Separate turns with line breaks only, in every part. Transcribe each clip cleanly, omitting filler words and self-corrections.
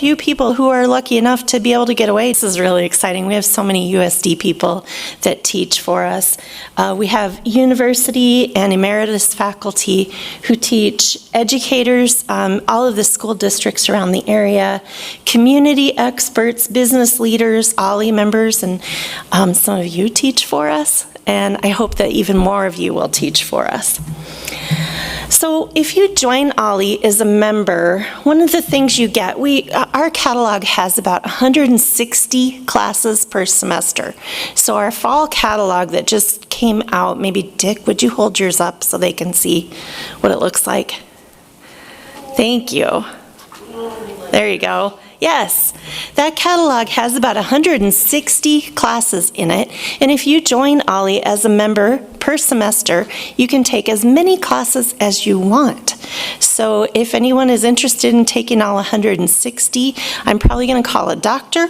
few people who are lucky enough to be able to get away. This is really exciting. We have so many USD people that teach for us. We have university and emeritus faculty who teach, educators, all of the school districts around the area, community experts, business leaders, OLLI members, and some of you teach for us. And I hope that even more of you will teach for us. So if you join OLLI as a member, one of the things you get, our catalog has about 160 classes per semester. So our fall catalog that just came out, maybe Dick, would you hold yours up so they can see what it looks like? Thank you. There you go. Yes, that catalog has about 160 classes in it, and if you join OLLI as a member per semester, you can take as many classes as you want. So if anyone is interested in taking all 160, I'm probably going to call a doctor,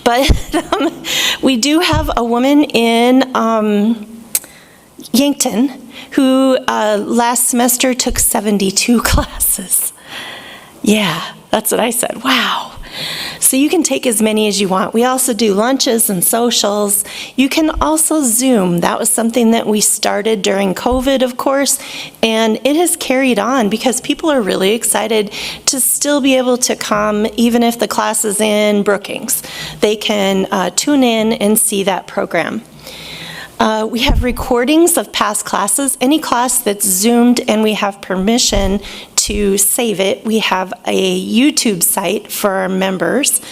but we do have a woman in Yankton who last semester took 72 classes. Yeah, that's what I said. Wow. So you can take as many as you want. We also do lunches and socials. You can also Zoom. That was something that we started during COVID, of course, and it has carried on because people are really excited to still be able to come even if the class is in Brookings. They can tune in and see that program. We have recordings of past classes. Any class that's Zoomed and we have permission to save it, we have a YouTube site for our members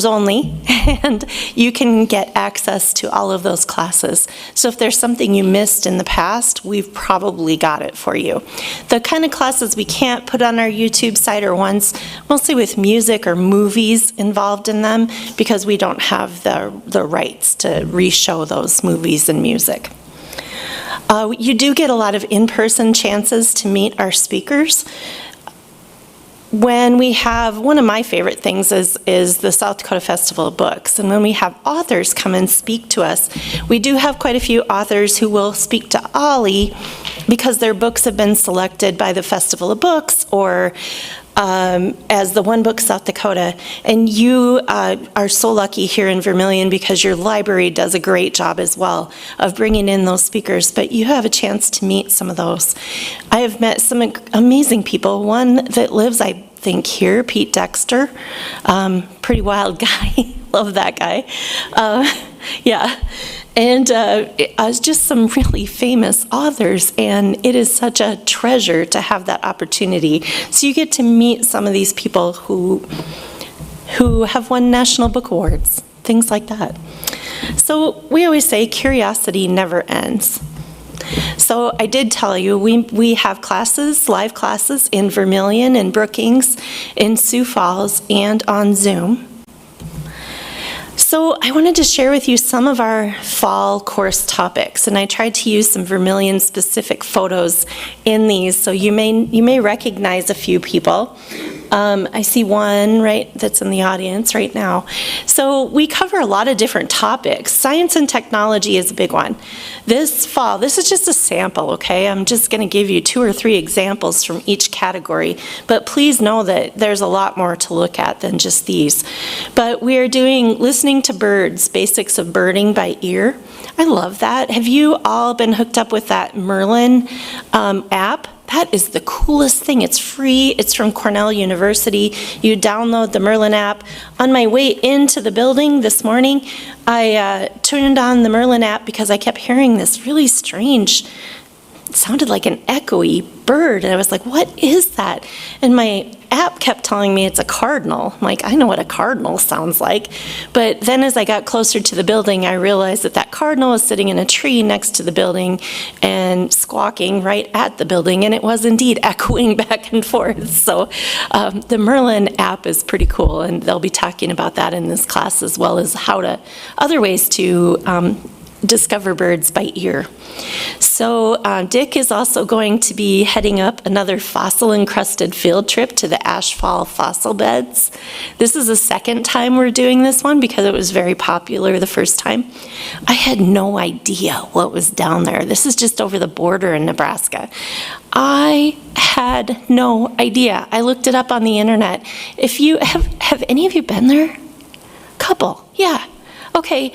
only, and you can get access to all of those classes. So if there's something you missed in the past, we've probably got it for you. The kind of classes we can't put on our YouTube site are ones mostly with music or movies involved in them because we don't have the rights to re-show those movies and music. You do get a lot of in-person chances to meet our speakers. When we have, one of my favorite things is the South Dakota Festival of Books, and when we have authors come and speak to us, we do have quite a few authors who will speak to OLLI because their books have been selected by the Festival of Books or as the One Book South Dakota, and you are so lucky here in Vermillion because your library does a great job as well of bringing in those speakers, but you have a chance to meet some of those. I have met some amazing people. One that lives, I think, here, Pete Dexter, pretty wild guy. Love that guy. Yeah. And just some really famous authors, and it is such a treasure to have that opportunity. So you get to meet some of these people who have won National Book Awards, things like that. So we always say curiosity never ends. So I did tell you, we have classes, live classes in Vermillion and Brookings, in Sioux Falls, and on Zoom. So I wanted to share with you some of our fall course topics, and I tried to use some Vermillion-specific photos in these, so you may recognize a few people. I see one right that's in the audience right now. So we cover a lot of different topics. Science and technology is a big one. This fall, this is just a sample, okay? I'm just going to give you 2 or 3 examples from each category, but please know that there's a lot more to look at than just these. But we are doing listening to birds, basics of birding by ear. I love that. Have you all been hooked up with that Merlin app? That is the coolest thing. It's free. It's from Cornell University. You download the Merlin app. On my way into the building this morning, I turned on the Merlin app because I kept hearing this really strange, it sounded like an echoey bird, and I was like, what is that? And my app kept telling me it's a cardinal. I'm like, I know what a cardinal sounds like. But then as I got closer to the building, I realized that that cardinal was sitting in a tree next to the building and squawking right at the building, and it was indeed echoing back and forth. So the Merlin app is pretty cool, and they'll be talking about that in this class, as well as other ways to discover birds by ear. So Dick is also going to be heading up another fossil-encrusted field trip to the Ashfall fossil beds. This is the second time we're doing this one because it was very popular the first time. I had no idea what was down there. This is just over the border in Nebraska. I had no idea. I looked it up on the internet. If you have any of you been there? Couple, yeah. Okay,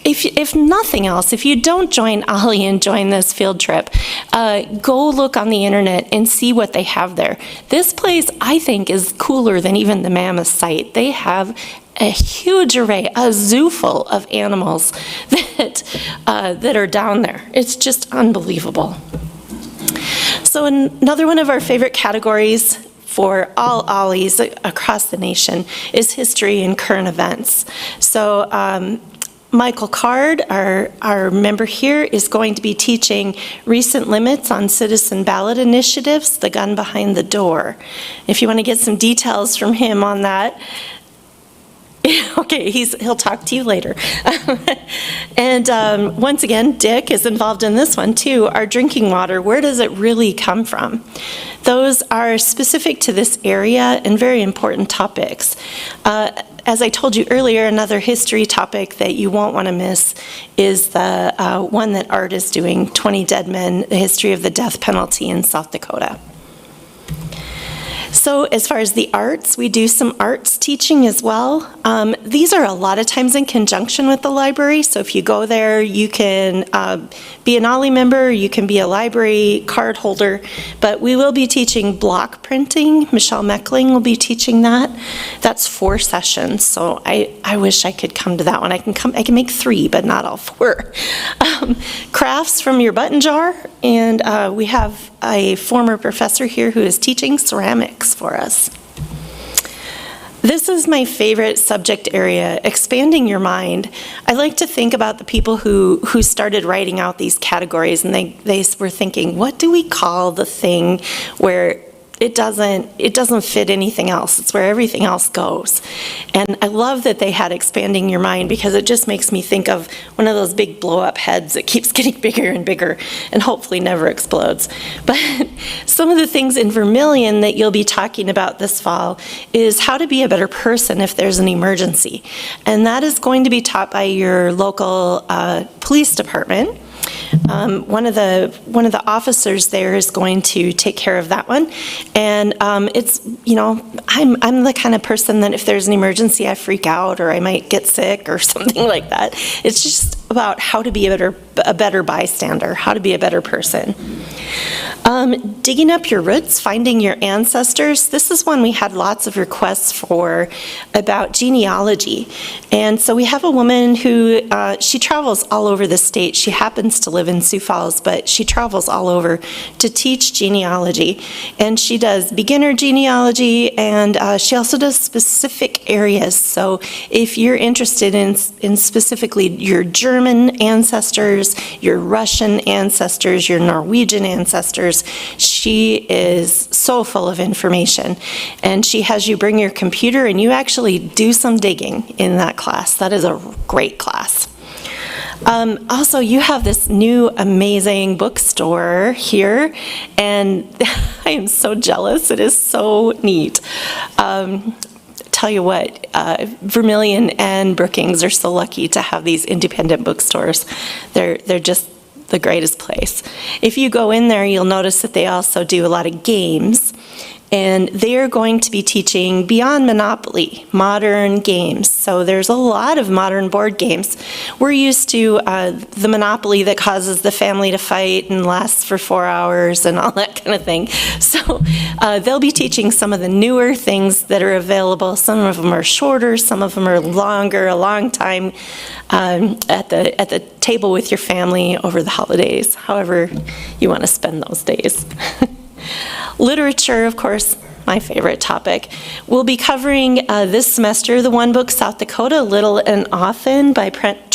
if nothing else, if you don't join OLLI and join this field trip, go look on the internet and see what they have there. This place, I think, is cooler than even the Mammoth site. They have a huge array, a zoo full of animals that are down there. It's just unbelievable. So another one of our favorite categories for all OLLIs across the nation is history and current events. So Michael Card, our member here, is going to be teaching recent limits on citizen ballot initiatives, the gun behind the door. If you want to get some details from him on that, okay, he'll talk to you later. And once again, Dick is involved in this one too. Our drinking water, where does it really come from? Those are specific to this area and very important topics. As I told you earlier, another history topic that you won't want to miss is the one that Art is doing, 20 Dead Men, the history of the death penalty in South Dakota. So as far as the arts, we do some arts teaching as well. These are a lot of times in conjunction with the library, so if you go there, you can be an OLLI member, you can be a library card holder, but we will be teaching block printing. Michelle Meckling will be teaching that. That's 4 sessions, so I wish I could come to that one. I can make 3, but not all 4. Crafts from your button jar, and we have a former professor here who is teaching ceramics for us. This is my favorite subject area, expanding your mind. I like to think about the people who started writing out these categories, and they were thinking, what do we call the thing where it doesn't fit anything else. It's where everything else goes. And I love that they had expanding your mind because it just makes me think of one of those big blow-up heads that keeps getting bigger and bigger and hopefully never explodes. But some of the things in Vermillion that you'll be talking about this fall is how to be a better person if there's an emergency. And that is going to be taught by your local police department. One of the officers there is going to take care of that one, and it's, you know, I'm the kind of person that if there's an emergency I freak out or I might get sick or something like that. It's just about how to be a better bystander, how to be a better person. Digging up your roots, finding your ancestors. This is one we had lots of requests for about genealogy. And so we have a woman who, she travels all over the state. She happens to live in Sioux Falls, but she travels all over to teach genealogy. And she does beginner genealogy, and she also does specific areas. So if you're interested in specifically your German ancestors, your Russian ancestors, your Norwegian ancestors, she is so full of information. And she has you bring your computer and you actually do some digging in that class. That is a great class. Also, you have this new amazing bookstore here, and I am so jealous. It is so neat. Tell you what, Vermillion and Brookings are so lucky to have these independent bookstores. They're just the greatest place. If you go in there, you'll notice that they also do a lot of games. And they're going to be teaching beyond Monopoly, modern games. So there's a lot of modern board games. We're used to the Monopoly that causes the family to fight and lasts for 4 hours and all that kind of thing. So they'll be teaching some of the newer things that are available. Some of them are shorter, some of them are longer, a long time at the table with your family over the holidays, however you want to spend those days. Literature, of course, my favorite topic. We'll be covering this semester the one book, South Dakota, Little and Often by Trent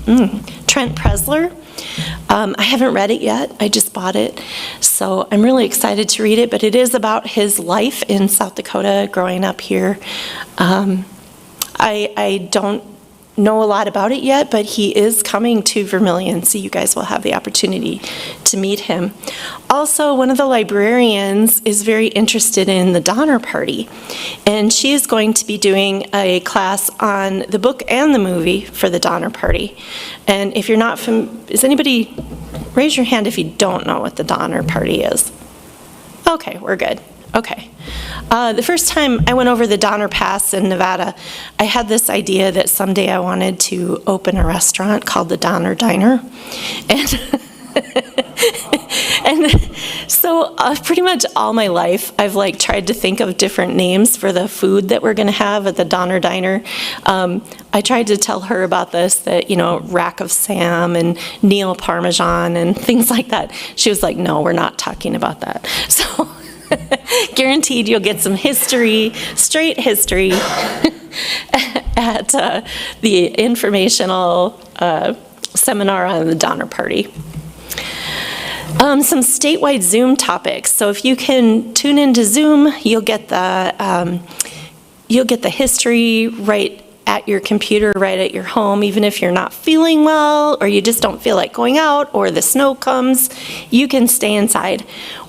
Presler. I haven't read it yet. I just bought it. So I'm really excited to read it, but it is about his life in South Dakota growing up here. I don't know a lot about it yet, but he is coming to Vermillion, so you guys will have the opportunity to meet him. Also, one of the librarians is very interested in the Donner Party, and she is going to be doing a class on the book and the movie for the Donner Party. And if you're not is anybody, raise your hand if you don't know what the Donner Party is. Okay, we're good. Okay. The first time I went over the Donner Pass in Nevada, I had this idea that someday I wanted to open a restaurant called the Donner Diner. And and so pretty much all my life, I've like tried to think of different names for the food that we're going to have at the Donner Diner. I tried to tell her about this, that, you know, Rack of Sam and Neil Parmesan and things like that. She was like, no, we're not talking about that. So guaranteed you'll get some history, straight history, at the informational seminar on the Donner Party. Some statewide Zoom topics. So if you can tune into Zoom, you'll get the history right at your computer, right at your home. Even if you're not feeling well, or you just don't feel like going out, or the snow comes, you can stay inside.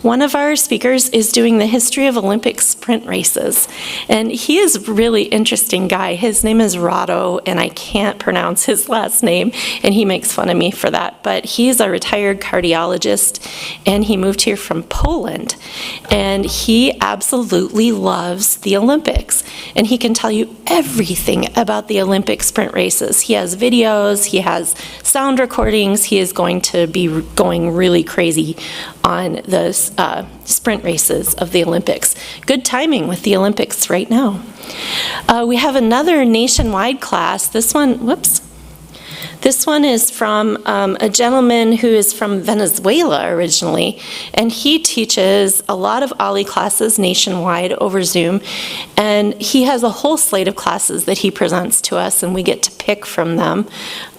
One of our speakers is doing the history of Olympic sprint races, and he is a really interesting guy. His name is Rado, and I can't pronounce his last name, and he makes fun of me for that, but he's a retired cardiologist, and he moved here from Poland, and he absolutely loves the Olympics, and he can tell you everything about the Olympic sprint races. He has videos, he has sound recordings. He is going to be going really crazy on the sprint races of the Olympics. Good timing with the Olympics right now. We have another nationwide class. This one is from a gentleman who is from Venezuela originally, and he teaches a lot of OLLI classes nationwide over Zoom, and he has a whole slate of classes that he presents to us, and we get to pick from them.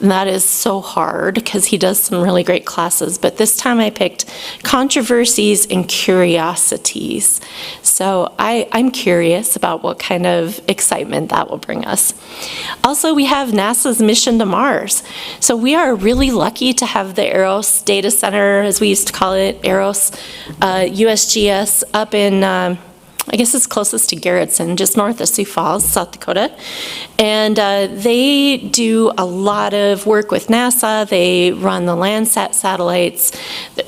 And that is so hard because he does some really great classes, but this time I picked controversies and curiosities. So I'm curious about what kind of excitement that will bring us. Also, we have NASA's mission to Mars. So we are really lucky to have the Eros Data Center, as we used to call it, Eros, USGS, up in, I guess it's closest to Garrettson, just north of Sioux Falls, South Dakota. And they do a lot of work with NASA. They run the Landsat satellites,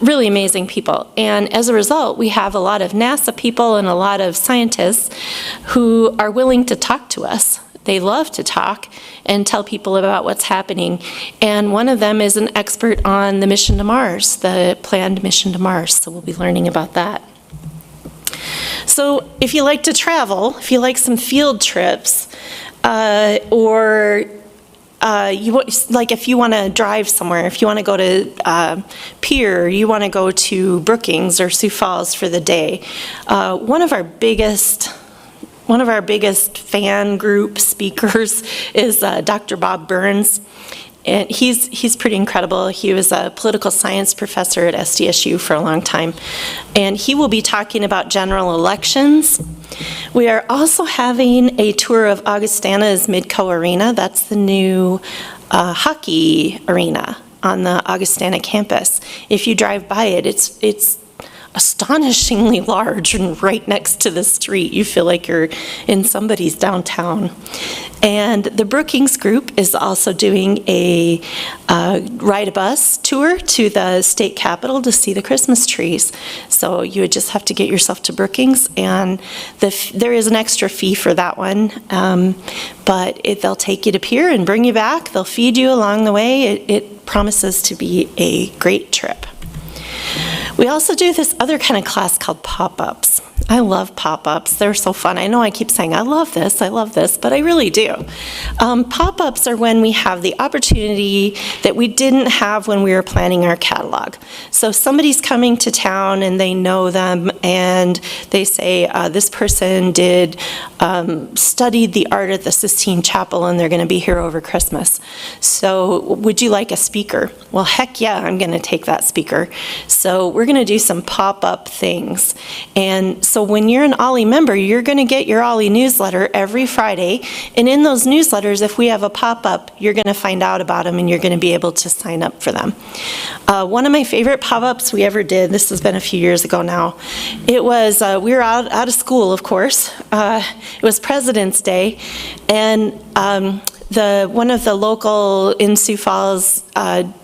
really amazing people. And as a result, we have a lot of NASA people and a lot of scientists who are willing to talk to us. They love to talk and tell people about what's happening. And one of them is an expert on the mission to Mars, the planned mission to Mars. So we'll be learning about that. So if you like to travel, if you like some field trips, or if you want to drive somewhere, if you want to go to Pier, you want to go to Brookings or Sioux Falls for the day, one of our biggest fan group speakers is Dr. Bob Burns. And he's pretty incredible. He was a political science professor at SDSU for a long time. And he will be talking about general elections. We are also having a tour of Augustana's Midco Arena. That's the new hockey arena on the Augustana campus. If you drive by it, it's astonishingly large and right next to the street. You feel like you're in somebody's downtown. And the Brookings group is also doing a ride-a-bus tour to the state capitol to see the Christmas trees. So you would just have to get yourself to Brookings, and there is an extra fee for that one, but they'll take you to Pier and bring you back. They'll feed you along the way. It promises to be a great trip. We also do this other kind of class called pop-ups. I love pop-ups. They're so fun. I know I keep saying, I love this, but I really do. Pop-ups are when we have the opportunity that we didn't have when we were planning our catalog. So somebody's coming to town and they know them and they say, this person studied the art at the Sistine Chapel and they're going to be here over Christmas. So would you like a speaker? Well, heck yeah, I'm going to take that speaker. So we're going to do some pop-up things. And So when you're an OLLI member, you're going to get your OLLI newsletter every Friday. And in those newsletters, if we have a pop-up, you're going to find out about them and you're going to be able to sign up for them. One of my favorite pop-ups we ever did, this has been a few years ago now, it was, we were out of school, of course. It was President's Day, and one of the local in Sioux Falls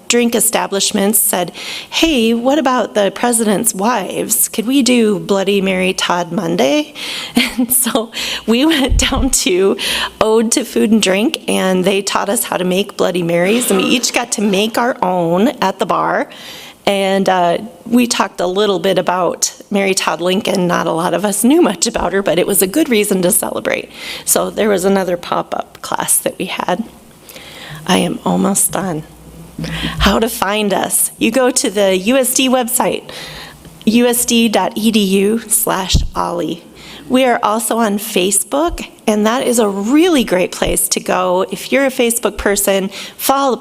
drink establishments said, hey, what about the president's wives? Could we do Bloody Mary Todd Monday? And so we went down to Ode to Food and Drink, and they taught us how to make Bloody Marys, and we each got to make our own at the bar. And we talked a little bit about Mary Todd Lincoln. Not a lot of us knew much about her, but it was a good reason to celebrate. So there was another pop-up class that we had. I am almost done. How to find us. You go to the USD website, usd.edu/OLLI. We are also on Facebook, and that is a really great place to go. If you're a Facebook person,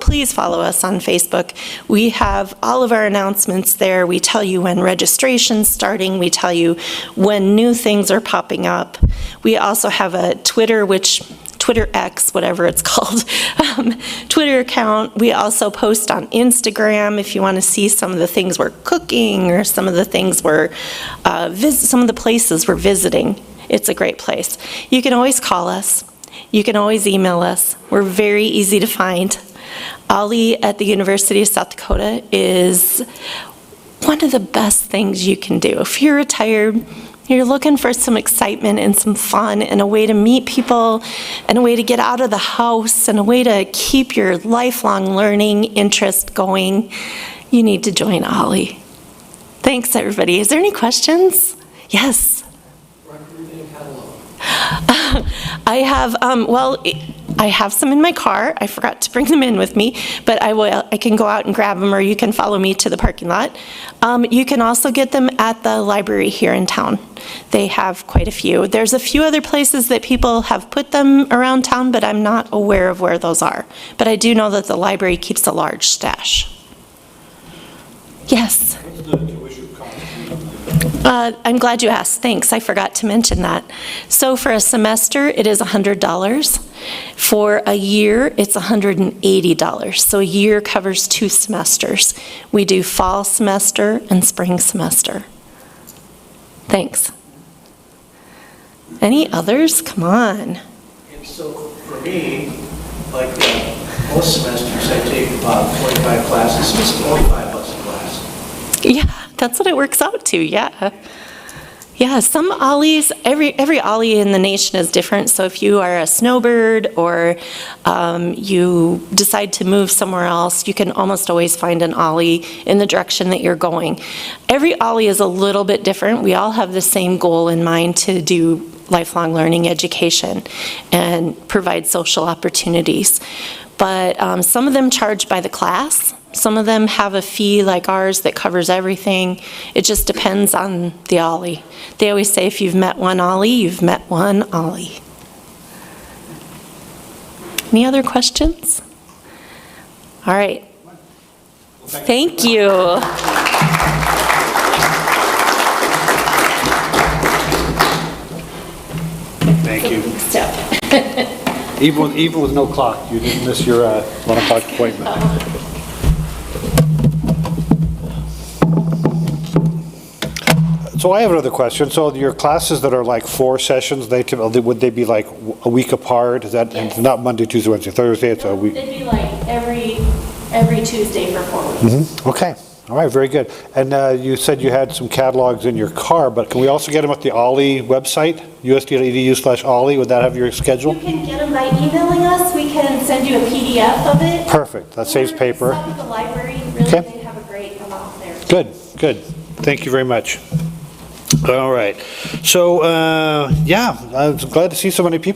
please follow us on Facebook. We have all of our announcements there. We tell you when registration's starting. We tell you when new things are popping up. We also have a Twitter X, whatever it's called, Twitter account. We also post on Instagram if you want to see some of the things we're cooking or some of the things some of the places we're visiting. It's a great place. You can always call us. You can always email us. We're very easy to find. OLLI at the University of South Dakota is one of the best things you can do. If you're retired, you're looking for some excitement and some fun and a way to meet people and a way to get out of the house and a way to keep your lifelong learning interest going, you need to join OLLI. Thanks, everybody. Is there any questions? Yes? I have, I have some in my car. I forgot to bring them in with me, but I can go out and grab them, or you can follow me to the parking lot. You can also get them at the library here in town. They have quite a few. There's a few other places that people have put them around town, but I'm not aware of where those are. But I do know that the library keeps a large stash. Yes?
What's the tuition cost?
I'm glad you asked. Thanks. I forgot to mention that. So for a semester, it is $100. For a year, it's $180. So a year covers 2 semesters. We do fall semester and spring semester. Thanks. Any others? Come on.
And so for me, like most semesters, I take about 25 classes. It's $45 a class.
Yeah, that's what it works out to, yeah. Yeah, some OLLIs, every OLLI in the nation is different. So if you are a snowbird or you decide to move somewhere else, you can almost always find an OLLI in the direction that you're going. Every OLLI is a little bit different. We all have the same goal in mind, to do lifelong learning education and provide social opportunities. But some of them charge by the class. Some of them have a fee like ours that covers everything. It just depends on the OLLI. They always say if you've met one OLLI, you've met one OLLI. Any other questions? All right. Thank you.
Thank you.
Step.
Even with no clock, you didn't miss your 1 o'clock appointment. So I have another question. So your classes that are like 4 sessions, would they be like a week apart? Is that,
Yes.
not Monday, Tuesday, Wednesday, Thursday? It's a week.
They'd be like every Tuesday for 4 weeks.
Mm-hmm. Okay. All right. Very good. And you said you had some catalogs in your car, but can we also get them at the OLLI website, usd.edu/OLLI? Would that have your schedule?
You can get them by emailing us. We can send you a PDF of it.
Perfect. That saves paper.
Some at the library, really,
Okay.
they have a great amount there.
Good. Good. Thank you very much. All right. So, yeah, I was glad to see so many people